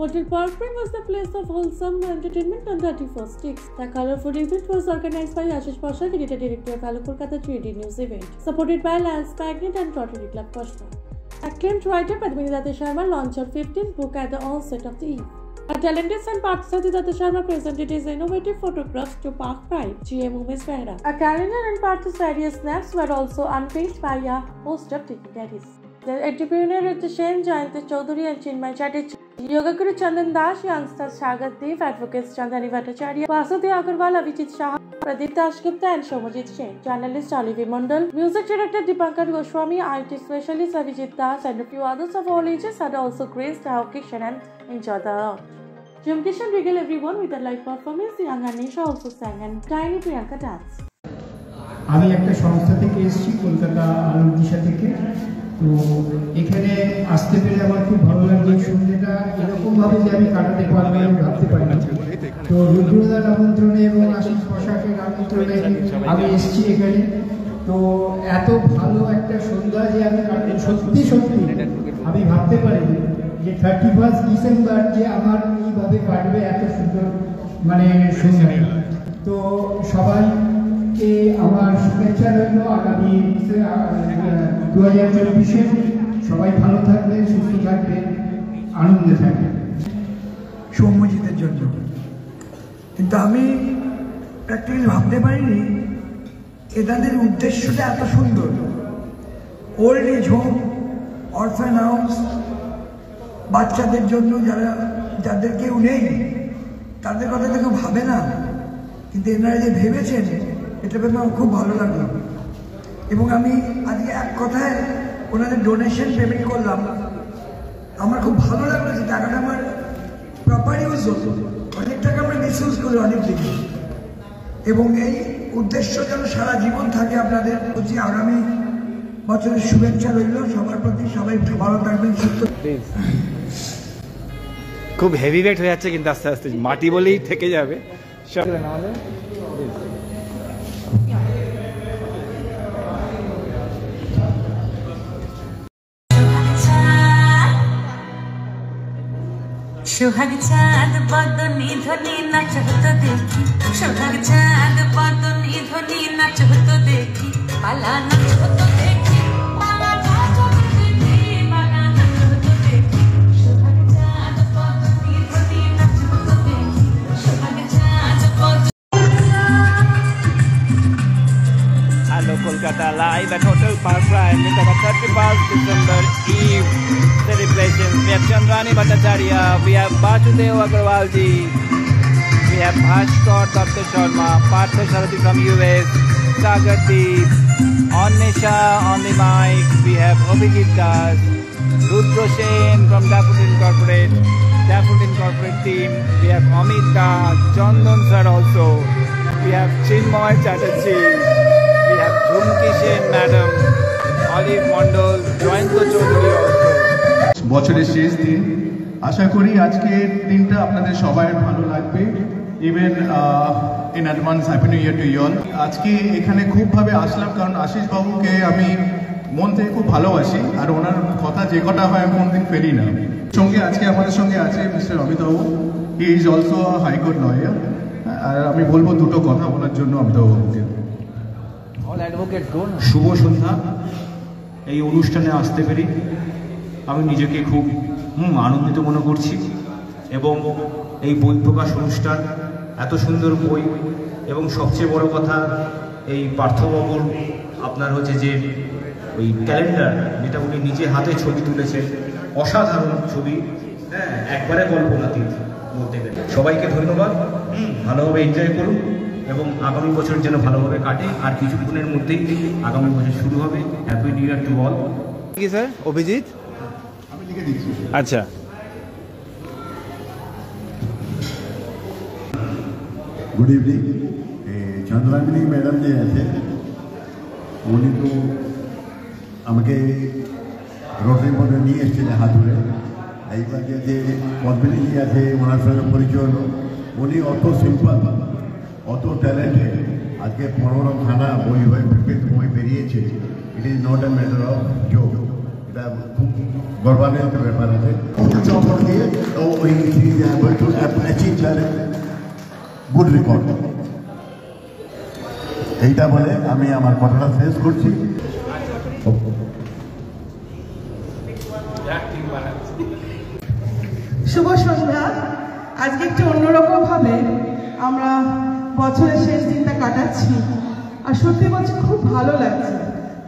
Hotel Park Prime was the place of wholesome entertainment on 31st sticks. The colorful event was organized by Ashish Pasha, creative director of Hello Kolkata 3D News event, supported by Lance Magnet and Rotary Club Koshma. Acclaimed writer Padmini Datta Sharma launched her 15th book at the onset of the eve. A talented son Parthasarathy Datta Sharma presented his innovative photographs to Park Pride GM Umesh Behra. A calendar and Partha's various snaps were also unveiled by a host of dignitaries. The entrepreneur Shen Jayanti Chaudhary and Chinmay Chatterjee, Yoga Guru Chandan Das, youngsters Sagar Dev, advocates Chandani Bhattacharya, Vasudev Agarwal, Avijit Shah, Pradeep Dashgupta and Shomajit Sen, journalist Oliver Mondal, music director Dipankar Goswami, IT specialist Avijit Das and a few others of all ages had also graced the occasion and enjoyed the out. Jim Kishan regaled everyone with a live performance. Young Anisha also sang and Tiny Priyanka danced. আমি একটা সংস্থা থেকে এসেছি কলকাতা আলোর দিশা থেকে। তো এখানে আসতে পেরে আমার খুব ভালো লাগছে। সন্ধ্যেটা এরকমভাবে যে আমি কাটাতে পারবো আমি ভাবতে পারি না। তো রুদ্রদার আমন্ত্রণে এবং আশিস পোশাকের আমন্ত্রণে আমি এসেছি এখানে। তো এত ভালো একটা সন্ধ্যা যে আমি কাটাতে সত্যি সত্যি আমি ভাবতে পারিনি যে 31 ডিসেম্বর যে আমার এইভাবে কাটবে এত সুন্দর মানে সন্ধ্যা। তো সবাইকে আমার শুভেচ্ছা রইল আগামী 2024-এ সবাই ভালো থাকবে, সুস্থ থাকবে, আনন্দে থাকবে। সৌম্যজিতের জন্য কিন্তু আমি প্র্যাকটিক্যালি ভাবতে পারিনি এদের উদ্দেশ্যটা এত সুন্দর। Old age home, orphan house, বাচ্চাদের জন্য যাদের কেউ নেই তাদের কথা তো কেউ ভাবে না, কিন্তু এনারা যে ভেবেছেন এটা ভেবে আমার খুব ভালো লাগলো। এবং আমি আজকে এক কথায় ওনাদের ডোনেশন পেমেন্ট করলাম। আমার খুব ভালো লাগলো যে টাকাটা আমার প্রপার ইউজ হতো। অনেক টাকা আমরা মিসইউজ করি অনেক দিকে, এবং এই উদ্দেশ্য যেন সারা জীবন থাকে আপনাদের প্রতি। আগামী বছরের শুভেচ্ছা রইল সবার প্রতি। সবাই ভালো থাকবেন, সুস্থ। খুব হেভি ওয়েট হয়ে যাচ্ছে কিন্তু আস্তে আস্তে মাটি বলেই থেকে যাবে। সোহাগ চাঁদ বদনি ধ্বনি নাচ হতো দেখি, সোহাগ চাঁদ বদনি ধ্বনি নাচ হতো দেখি, পালা নাচ হতো দেখি, পালা নাচ হতো দেখি, পালা নাচ হতো দেখি, সোহাগ চাঁদ বদনি ধ্বনি নাচ হতো দেখি, সোহাগ চাঁদ বদনি। Hello Kolkata, live at Hotel Park Prime with our 31st December Eve celebration. We have Chandrani Bhattacharya, we have Vasudev Agarwal ji, we have Bhaskar Datta Sharma, Parthasarathy from US, Sagar Dev, Anisha on the mic, we have Avijit Das, Rudra Sen from Daffodil Corporate team, we have Amit Das, Chandan sir also, we have Chinmay Chatterjee, we have Jhumki Sen madam, Olive Mondal, Jayanti Chaudhary also. বছরের শেষ দিন, আশা করি আজকের দিনটা আপনাদের সবাই ভালো লাগবে। Even in advance happy new year to you all. আজকে এখানে খুবভাবে আসলাম কারণ আশিস বাবুকে আমি মন থেকে খুব ভালোবাসি, আর ওনার কথা যে কটা হয় আমি কোনদিন ফেলি না। সঙ্গে আজকে আমাদের সঙ্গে আছে mister Amitabh, he is also high court lawyer. আর আমি বলবো দুটো কথা বলার জন্য অমিতাভ বাবুকে। শুভ সন্ধ্যা। এই অনুষ্ঠানে আসতে পেরে আমি নিজেকে খুব আনন্দিত মনে করছি, এবং এই বই প্রকাশ অনুষ্ঠান, এত সুন্দর বই, এবং সবচেয়ে বড় কথা এই পার্থবাবুর আপনার হচ্ছে যে ওই ক্যালেন্ডার, যেটা উনি নিজে হাতে ছবি তুলেছেন, অসাধারণ ছবি, হ্যাঁ একবারে কল্পনাতীত বলতে গেলে। সবাইকে ধন্যবাদ, ভালোভাবে এনজয় করুন এবং আগামী বছর যেন ভালোভাবে কাটে। আর কিছুক্ষণের মধ্যেই আগামী বছর শুরু হবে। Happy new year to all. কি স্যার অভিজিৎ? अच्छा, गुड इवनिंग। चंद्रामिनी मैडम जे আছে উনি তো আমাকে রোটারি বোর্ডে নিয়ে এসেছিলেন হাত ধরে। এইবার যে পদ্মিনী আছে ওনার সঙ্গে পরিচয় হলো। উনি অত সিম্পল, অত ট্যালেন্টেড। আজকে 15 খানা বই বেরিয়েছে। It is not a matter of joke. এটা খুব গর্বান্বিত ব্যাপার আছে চপর দিয়ে ওই গুড রেকর্ড। এইটা বলে আমি আমার কথাটা শেষ করছি। শুভ সন্ধ্যা। আজকে একটু অন্যরকম ভাবে আমরা বছরের শেষ দিনটা কাটাচ্ছি, আর সত্যি বলছি খুব ভালো লাগছে।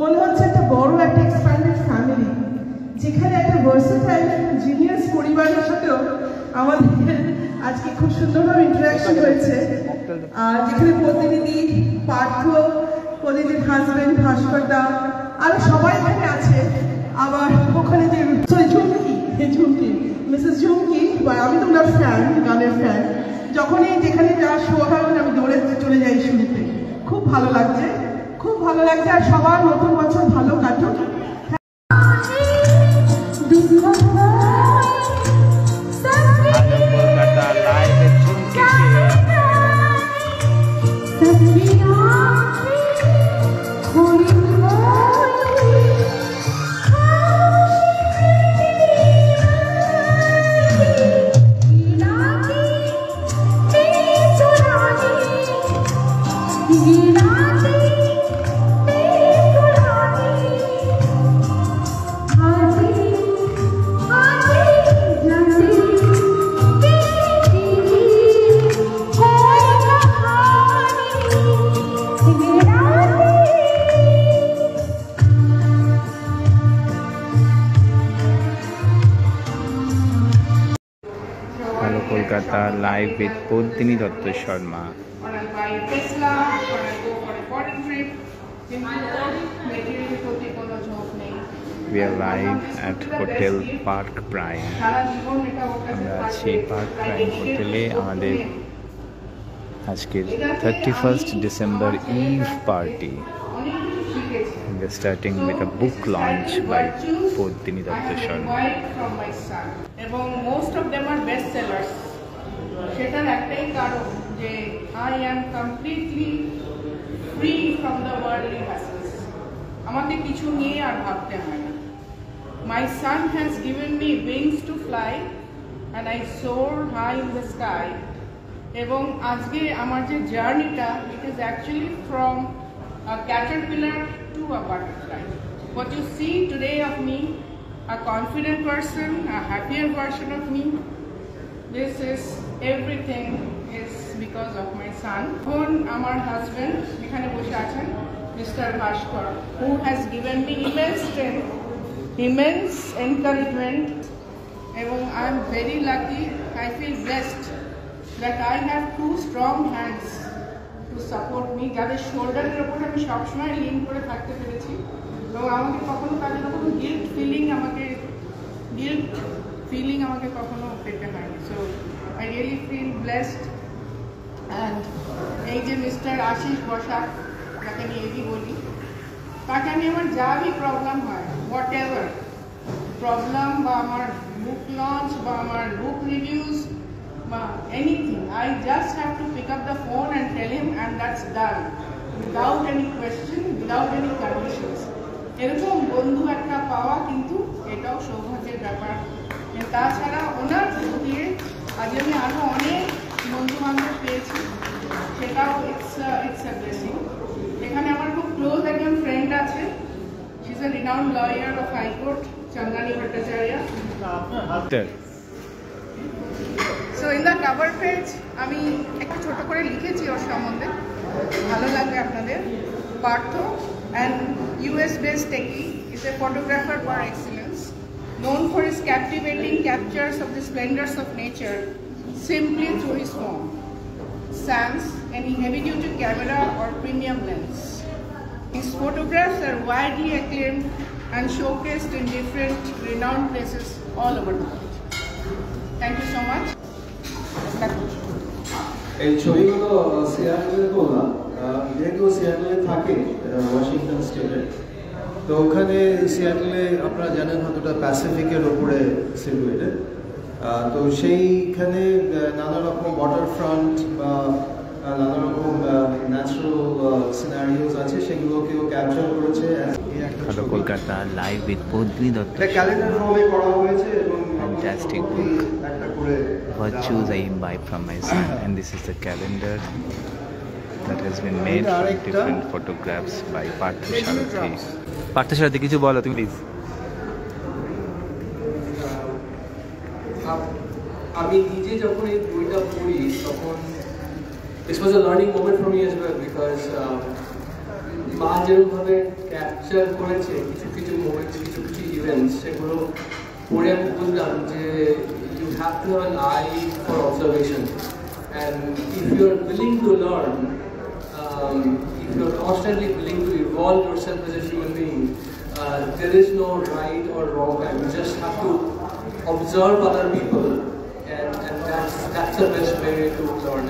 মনে হচ্ছে একটা বড় একটা এক্সপ্যান্ডেড ফ্যামিলি, যেখানে একটা ভার্সেটাইল জিনিয়াস পরিবারের সাথেও আমাদের আজকে খুব সুন্দরভাবে ইন্টারাকশন হয়েছে। আর যেখানে প্রতিনিধি পার্থ, প্রতিনিধির হাজবেন্ড ভাস্কর দা, আরো সবাই এখানে আছে। আবার ওখানে যে ঝুমকি মিসেস ঝুমকি, আমি তো ওনার ফ্যান, গানের ফ্যান। যখনই যেখানে যা শো হয় আমি দৌড়ে চলে যাই শুনতে। খুব ভালো লাগছে, খুব ভালো লাগছে। আর সবার নতুন বছর ভালো কাটুক। Kolkata live with Padmini Dutta Sharma. We are live at Hotel Park Prime. আমরা আছি পার্ক প্রাইম হোটেলে। আমাদের আজকের 31st December Eve party. We are starting with a book launch by Padmini Dutta Sharma. এবং most of them are best sellers. সেটার একটাই কারণ যে I am completely free from the worldly hassles. আমাকে কিছু নিয়ে আর ভাবতে হয় না। My son has given me wings to fly and I soar high in the sky. এবং আজকে আমার যে জার্নিটা, it is actually from a caterpillar to a butterfly. What you see today of me, a confident person, a happier version of me, this is everything is because of my son. Our husband, Mr. Bhaskar, who has given me immense strength, immense encouragement, and I am very lucky. I feel blessed that I have two strong hands to support me. যাদের শোল্ডারের উপর আমি সবসময় Lin করে থাকতে পেরেছি, এবং আমাকে কখনো তাদের কখনো গিল্ট ফিলিং আমাকে কখনো পেতে হয়নি। So I really feel blessed. And এই যে মিস্টার আশিস বসাক, যাকে আমি এডি বলি, তাকে আমি আমার যা বি প্রবলেম হয়, হোয়াট এভার প্রবলেম, বা আমার বুক লঞ্চ বা আমার বুক রিভিউজ বা anything, I just have to pick up the phone and tell him, and that's done, without any question, without any conditions. এরকম বন্ধু একটা পাওয়া কিন্তু এটাও সৌভাগ্যের ব্যাপার। তাছাড়া ওনার দিয়ে আজ আমি আরও অনেক বন্ধু বান্ধব পেয়েছি, সেটাও ইটস এ ব্লেসিং। এখানে আমার খুব ক্লোজ একজন ফ্রেন্ড আছে, she is a renowned lawyer of high court, Chandani Bhattacharya. So in the cover page আমি একটু ছোট করে লিখেছি ওর সম্বন্ধে, ভালো লাগবে আপনাদের। Partha, an US-based techie, is a photographer par excellence, known for his captivating captures of the splendors of nature simply through his phone, sans any heavy-duty camera or premium lens. His photographs are widely acclaimed and showcased in different renowned places all over the world. Thank you so much. এই ছবিগুলো সিয়াটলে তোলা, যেহেতু সিয়াটলে থাকে Washington স্টেটে, তো ওখানে সিয়াটলে আপনারা জানেন হয়তোটা প্যাসিফিকের ওপরে সিটুয়েটেড, তো সেইখানে নানা রকম ওয়াটার ফ্রন্ট বা নানা রকম ন্যাচারাল সিনারিওস আছে, সেগুলোকেও ক্যাপচার করেছে। Hello Kolkata, live with Bodhini Datta. Calendar ফর্মে করা হয়েছে এবং Fantastic book. একটা করে Virtues I imbibe from my son, and this is the calendar that has been made from different photographs by Partha Sharathi. Partha Sharathi, কিছু বলো তুমি please. আমি নিজে যখন এই বইটা পড়ি তখন this was a learning moment for me as well because মা যেরকমভাবে ক্যাপচার করেছে কিছু কিছু মোমেন্টস কিছু কিছু ইভেন্টস সেগুলো পড়ে আমি বুঝলাম যে you have to have an eye for observation and if you are willing to learn if you are constantly willing to evolve yourself as a human being there is no right or wrong time. You just have to observe other people and that's the best way to learn.